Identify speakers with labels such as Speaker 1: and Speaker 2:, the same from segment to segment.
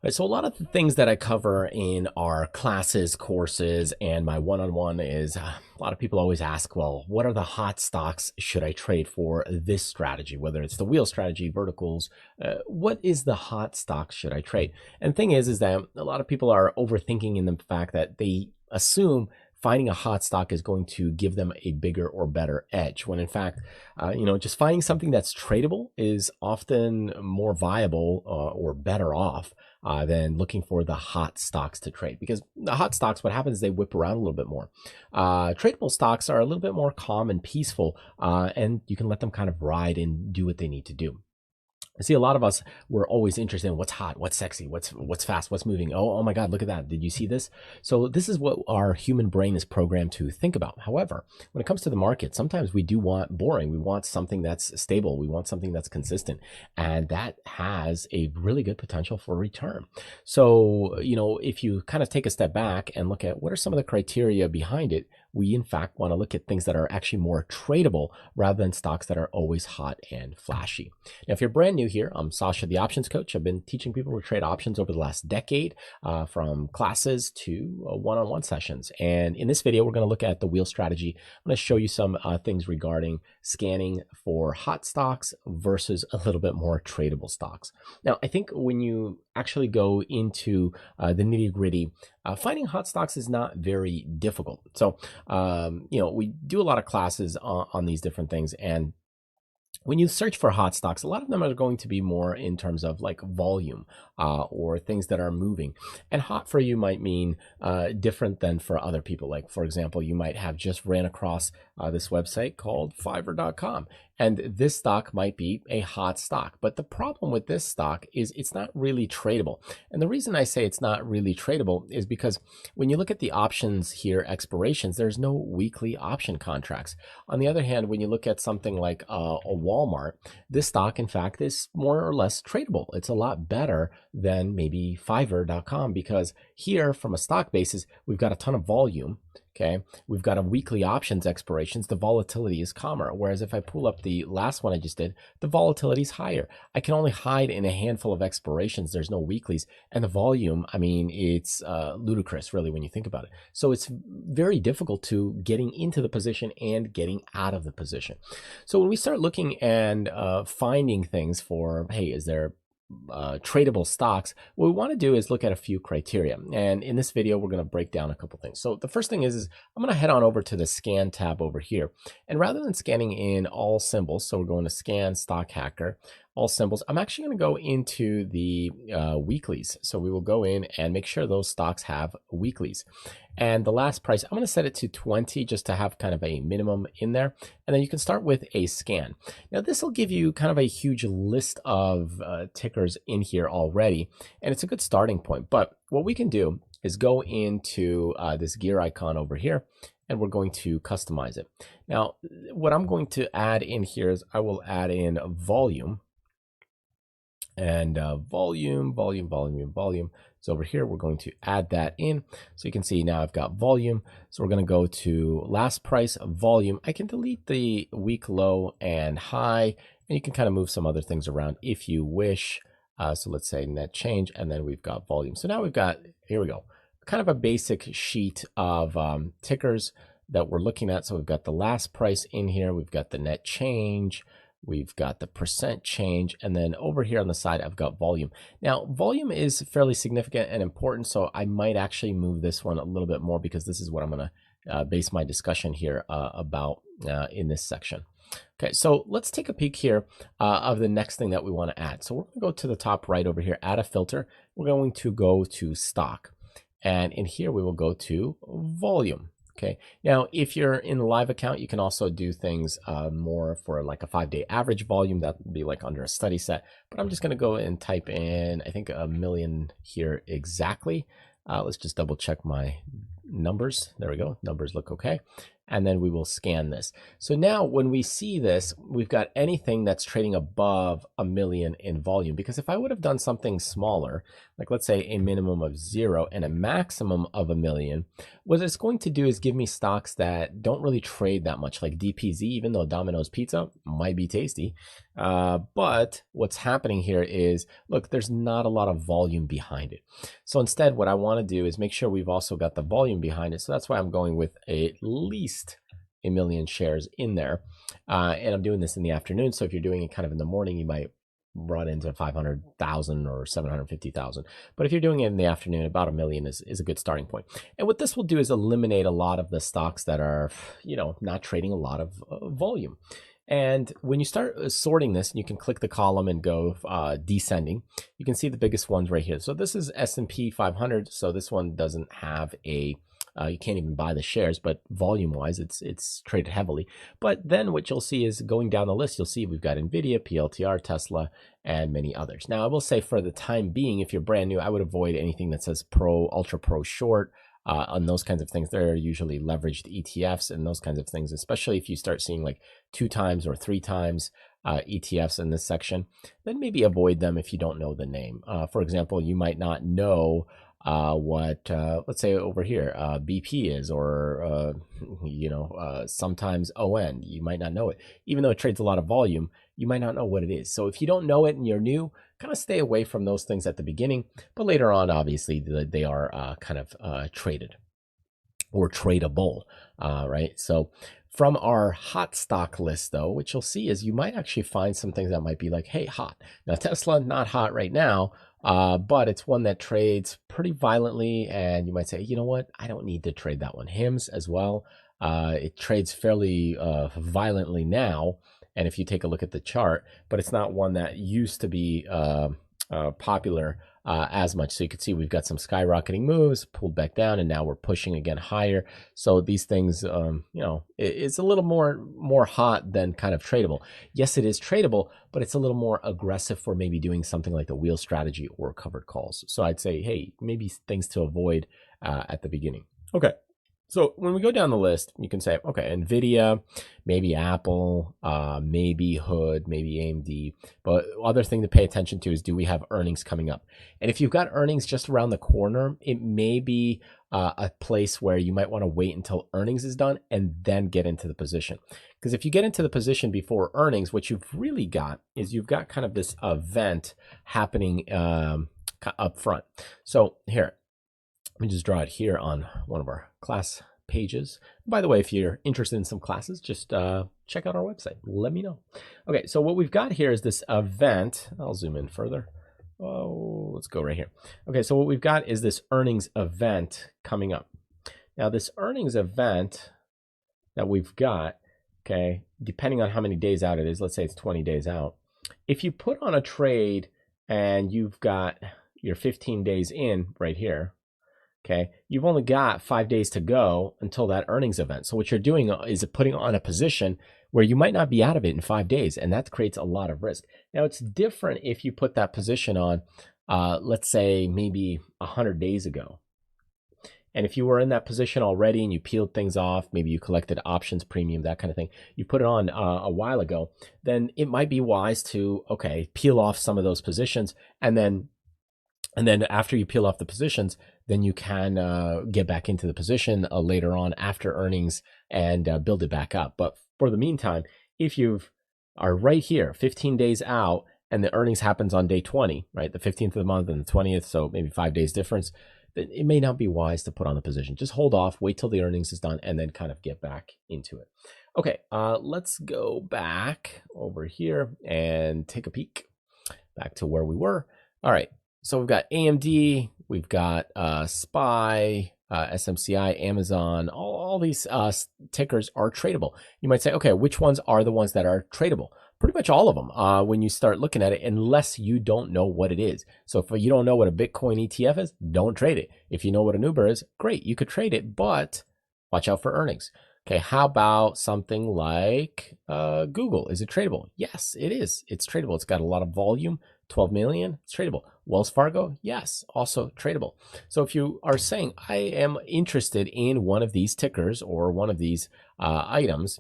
Speaker 1: Right, so a lot of the things that I cover in our classes, courses, and my one-on-one is a lot of people always ask, well, what are the hot stocks should I trade for this strategy? Whether it's the wheel strategy, verticals, what is the hot stocks should I trade? And the thing is that a lot of people are overthinking in the fact that they assume finding a hot stock is going to give them a bigger or better edge when in fact just finding something that's tradable is often more viable or better off than looking for the hot stocks to trade, because the hot stocks, what happens is they whip around a little bit more. Tradable stocks are a little bit more calm and peaceful, and you can let them kind of ride and do what they need to do. I see a lot of us, we're always interested in what's hot, what's sexy, what's fast, what's moving. Oh my God, look at that. Did you see this? So this is what our human brain is programmed to think about. However, when it comes to the market, sometimes we do want boring. We want something that's stable. We want something that's consistent. And that has a really good potential for return. So, if you kind of take a step back and look at what are some of the criteria behind it, we in fact want to look at things that are actually more tradable rather than stocks that are always hot and flashy. Now, if you're brand new here, I'm Sasha, the options coach. I've been teaching people to trade options over the last decade, from classes to one-on-one sessions. And in this video, we're going to look at the wheel strategy. I'm going to show you some things regarding scanning for hot stocks versus a little bit more tradable stocks. Now, I think when you actually go into the nitty-gritty, finding hot stocks is not very difficult. So, we do a lot of classes on these different things, and when you search for hot stocks, a lot of them are going to be more in terms of like volume or things that are moving. And hot for you might mean different than for other people. Like, for example, you might have just ran across this website called Fiverr.com. And this stock might be a hot stock. But the problem with this stock is it's not really tradable. And the reason I say it's not really tradable is because when you look at the options here, expirations, there's no weekly option contracts. On the other hand, when you look at something like a Walmart, this stock, in fact, is more or less tradable. It's a lot better than maybe Fiverr.com, because here, from a stock basis, we've got a ton of volume. Okay, we've got a weekly options expirations. The volatility is calmer. Whereas if I pull up the last one I just did, the volatility is higher. I can only hide in a handful of expirations. There's no weeklies. And the volume, I mean, it's ludicrous, really, when you think about it. So it's very difficult to getting into the position and getting out of the position. So when we start looking and finding things for, hey, is there tradable stocks, what we want to do is look at a few criteria. And in this video, we're going to break down a couple things. So the first thing is I'm going to head on over to the scan tab over here. And rather than scanning in all symbols, so we're going to scan stock hacker, all symbols, I'm actually going to go into the weeklies. So we will go in and make sure those stocks have weeklies. And the last price, I'm going to set it to 20 just to have kind of a minimum in there. And then you can start with a scan. Now, this will give you kind of a huge list of tickers in here already. And it's a good starting point. But what we can do is go into this gear icon over here, and we're going to customize it. Now, what I'm going to add in here is I will add in volume. And volume. So over here, we're going to add that in. So you can see now I've got volume. So we're going to go to last price volume. I can delete the week low and high, and you can kind of move some other things around if you wish. So let's say net change, and then we've got volume. So now we've got, here we go, kind of a basic sheet of tickers that we're looking at. So we've got the last price in here. We've got the net change. We've got the percent change, and then over here on the side, I've got volume. Now, volume is fairly significant and important, so I might actually move this one a little bit more, because this is what I'm going to base my discussion here about in this section. Okay, so let's take a peek here of the next thing that we want to add. So we're going to go to the top right over here, add a filter. We're going to go to stock, and in here we will go to volume. Okay, now if you're in the live account, you can also do things more for like a 5-day average volume. That would be like under a study set, but I'm just going to go and type in, I think, 1 million here exactly. Let's just double check my numbers. There we go. Numbers look okay. and then we will scan this. So now when we see this, we've got anything that's trading above 1 million in volume. Because if I would have done something smaller, like let's say a minimum of 0 and a maximum of 1 million, what it's going to do is give me stocks that don't really trade that much, like DPZ, even though Domino's Pizza might be tasty. But what's happening here is, look, there's not a lot of volume behind it. So instead, what I want to do is make sure we've also got the volume behind it. So that's why I'm going with at least 1 million shares in there. And I'm doing this in the afternoon. So if you're doing it kind of in the morning, you might run into 500,000 or 750,000. But if you're doing it in the afternoon, about 1 million is a good starting point. And what this will do is eliminate a lot of the stocks that are, not trading a lot of volume. And when you start sorting this, you can click the column and go descending. You can see the biggest ones right here. So this is S&P 500. So this one doesn't have a, you can't even buy the shares, but volume-wise, it's traded heavily. But then what you'll see is going down the list, you'll see we've got NVIDIA, PLTR, Tesla, and many others. Now, I will say for the time being, if you're brand new, I would avoid anything that says pro, ultra pro short. On those kinds of things. They're usually leveraged ETFs and those kinds of things, especially if you start seeing like 2 times or 3 times ETFs in this section, then maybe avoid them if you don't know the name. For example, you might not know what, let's say over here, BP is, or, sometimes ON, you might not know it. Even though it trades a lot of volume, you might not know what it is. So if you don't know it and you're new, kind of stay away from those things at the beginning, but later on, obviously, they are kind of traded or tradable, right? So from our hot stock list, though, what you'll see is you might actually find some things that might be like, hey, hot. Now, Tesla, not hot right now, but it's one that trades pretty violently, and you might say, you know what, I don't need to trade that one. HIMS as well, it trades fairly violently now, and if you take a look at the chart, but it's not one that used to be popular as much. So you can see we've got some skyrocketing moves, pulled back down, and now we're pushing again higher. So these things, it's a little more hot than kind of tradable. Yes, it is tradable, but it's a little more aggressive for maybe doing something like the wheel strategy or covered calls. So I'd say, hey, maybe things to avoid at the beginning. Okay. So when we go down the list, you can say, okay, NVIDIA, maybe Apple, maybe Hood, maybe AMD. But other thing to pay attention to is, do we have earnings coming up? And if you've got earnings just around the corner, it may be a place where you might want to wait until earnings is done and then get into the position. Because if you get into the position before earnings, what you've really got is you've got kind of this event happening up front. So here, let me just draw it here on one of our class pages. By the way, if you're interested in some classes, just check out our website. Let me know. Okay, so what we've got here is this event. I'll zoom in further. Oh, let's go right here. Okay, so what we've got is this earnings event coming up. Now, this earnings event that we've got, okay, depending on how many days out it is, let's say it's 20 days out. If you put on a trade and you've got your 15 days in right here, okay, you've only got 5 days to go until that earnings event. So what you're doing is putting on a position where you might not be out of it in 5 days, and that creates a lot of risk. Now, it's different if you put that position on, let's say, maybe 100 days ago. And if you were in that position already and you peeled things off, maybe you collected options premium, that kind of thing, you put it on a while ago, then it might be wise to, okay, peel off some of those positions, and then after you peel off the positions, then you can get back into the position later on after earnings and build it back up. But for the meantime, if you are right here, 15 days out, and the earnings happens on day 20, right, the 15th of the month and the 20th, so maybe 5 days difference, then it may not be wise to put on the position. Just hold off, wait till the earnings is done, and then kind of get back into it. Okay, let's go back over here and take a peek back to where we were. All right. So we've got AMD, we've got SPY, SMCI, Amazon, all these tickers are tradable. You might say, okay, which ones are the ones that are tradable? Pretty much all of them when you start looking at it, unless you don't know what it is. So if you don't know what a Bitcoin ETF is, don't trade it. If you know what an Uber is, great, you could trade it, but watch out for earnings. Okay, how about something like Google? Is it tradable? Yes, it is. It's tradable. It's got a lot of volume. 12 million, it's tradable. Wells Fargo, yes, also tradable. So if you are saying, I am interested in one of these tickers or one of these items,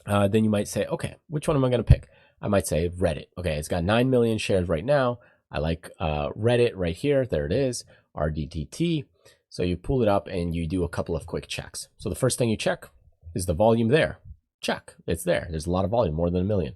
Speaker 1: then you might say, okay, which one am I going to pick? I might say Reddit. Okay, it's got 9 million shares right now. I like Reddit right here. There it is, RDTT. So you pull it up and you do a couple of quick checks. So the first thing you check is the volume there. Check, it's there. There's a lot of volume, more than 1 million.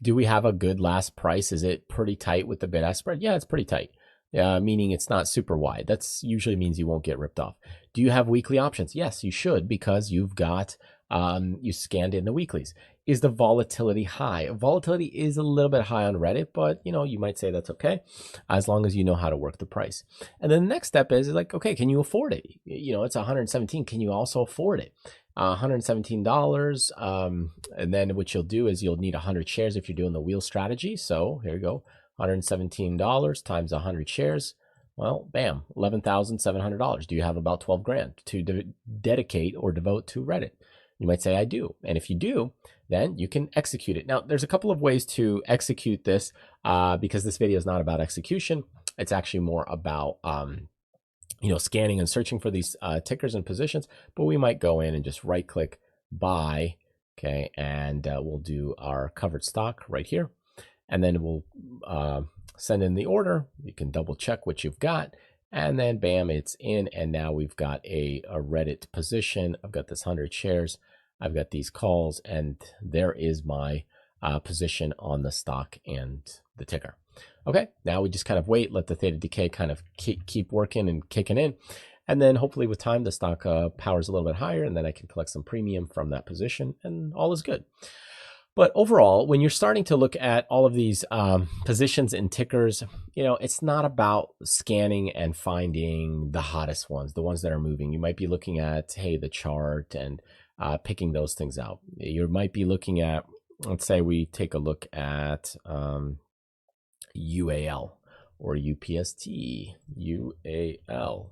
Speaker 1: Do we have a good last price? Is it pretty tight with the bid-ask spread? Yeah, it's pretty tight, meaning it's not super wide. That's usually means you won't get ripped off. Do you have weekly options? Yes, you should, because you've got, you scanned in the weeklies. Is the volatility high? Volatility is a little bit high on Reddit, but you might say that's okay, as long as you know how to work the price. And then the next step is like, okay, can you afford it? It's 117. Can you also afford it? $117. And then what you'll do is you'll need 100 shares if you're doing the wheel strategy. So here you go, $117 times 100 shares. Well, bam, $11,700. Do you have about 12 grand to dedicate or devote to Reddit? You might say, I do. And if you do, then you can execute it. Now, there's a couple of ways to execute this because this video is not about execution. It's actually more about, scanning and searching for these tickers and positions. But we might go in and just right click buy. Okay. And we'll do our covered stock right here. And then we'll send in the order. You can double check what you've got. And then bam, it's in. And now we've got a Reddit position. I've got this 100 shares. I've got these calls, and there is my position on the stock and the ticker. Okay, now we just kind of wait, let the theta decay kind of keep working and kicking in. And then hopefully with time, the stock powers a little bit higher, and then I can collect some premium from that position, and all is good. But overall, when you're starting to look at all of these positions and tickers, it's not about scanning and finding the hottest ones, the ones that are moving. You might be looking at, hey, the chart and picking those things out. You might be looking at, let's say we take a look at UAL or UPST, UAL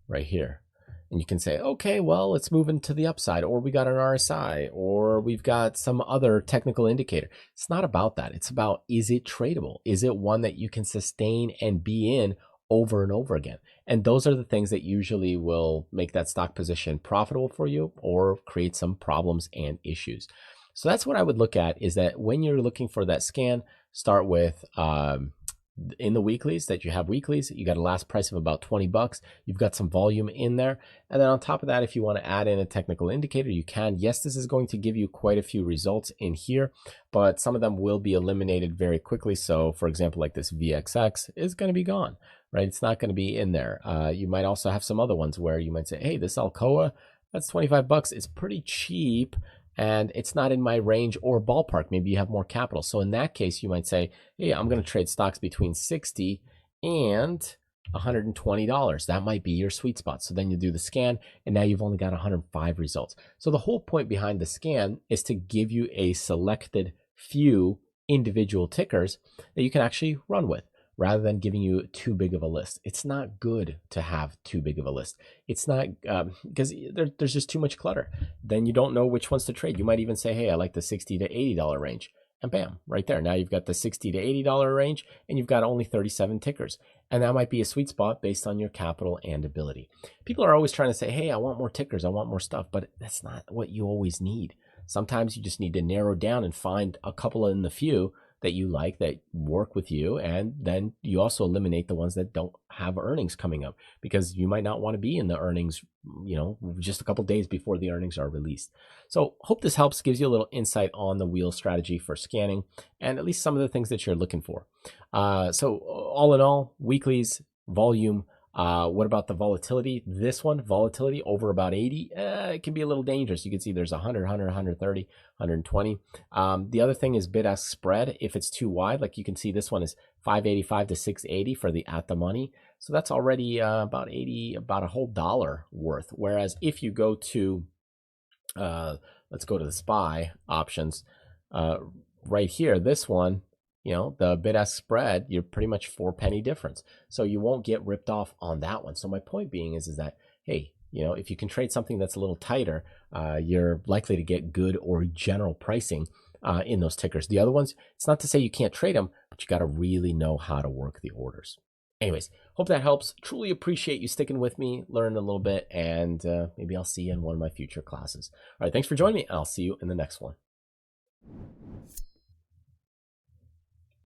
Speaker 1: right here. And you can say, okay, well, it's moving to the upside, or we got an RSI, or we've got some other technical indicator. It's not about that. It's about, is it tradable? Is it one that you can sustain and be in over and over again? And those are the things that usually will make that stock position profitable for you or create some problems and issues. So that's what I would look at, is that when you're looking for that scan, start with in the weeklies, that you have weeklies, you got a last price of about 20 bucks. You've got some volume in there. And then on top of that, if you want to add in a technical indicator, you can. Yes, this is going to give you quite a few results in here, but some of them will be eliminated very quickly. So for example, like this VXX is going to be gone, right? It's not going to be in there. You might also have some other ones where you might say, hey, this Alcoa, that's 25 bucks. It's pretty cheap, and it's not in my range or ballpark. Maybe you have more capital. So in that case, you might say, hey, I'm going to trade stocks between 60 and $120. That might be your sweet spot. So then you do the scan, and now you've only got 105 results. So the whole point behind the scan is to give you a selected few individual tickers that you can actually run with, rather than giving you too big of a list. It's not good to have too big of a list. It's not, because there's just too much clutter. Then you don't know which ones to trade. You might even say, hey, I like the $60 to $80 range. And bam, right there. Now you've got the $60 to $80 range, and you've got only 37 tickers. And that might be a sweet spot based on your capital and ability. People are always trying to say, hey, I want more tickers, I want more stuff, but that's not what you always need. Sometimes you just need to narrow down and find a couple in the few that you like, that work with you, and then you also eliminate the ones that don't have earnings coming up, because you might not want to be in the earnings, just a couple days before the earnings are released. So hope this helps, gives you a little insight on the wheel strategy for scanning and at least some of the things that you're looking for. So all in all, weeklies, volume. What about the volatility? This one, volatility over about 80, it can be a little dangerous. You can see there's 100, 100, 130, 120. The other thing is bid-ask spread. If it's too wide, like you can see, this one is 585 to 680 for the at the money. So that's already about a whole dollar worth. Whereas if you go to, let's go to the SPY options right here, this one, the bid-ask spread, you're pretty much 4 penny difference. So you won't get ripped off on that one. So my point being is that, hey, if you can trade something that's a little tighter, you're likely to get good or general pricing in those tickers. The other ones, it's not to say you can't trade them, but you got to really know how to work the orders. Anyways, hope that helps. Truly appreciate you sticking with me, learning a little bit, and maybe I'll see you in one of my future classes. All right, thanks for joining me. I'll see you in the next one.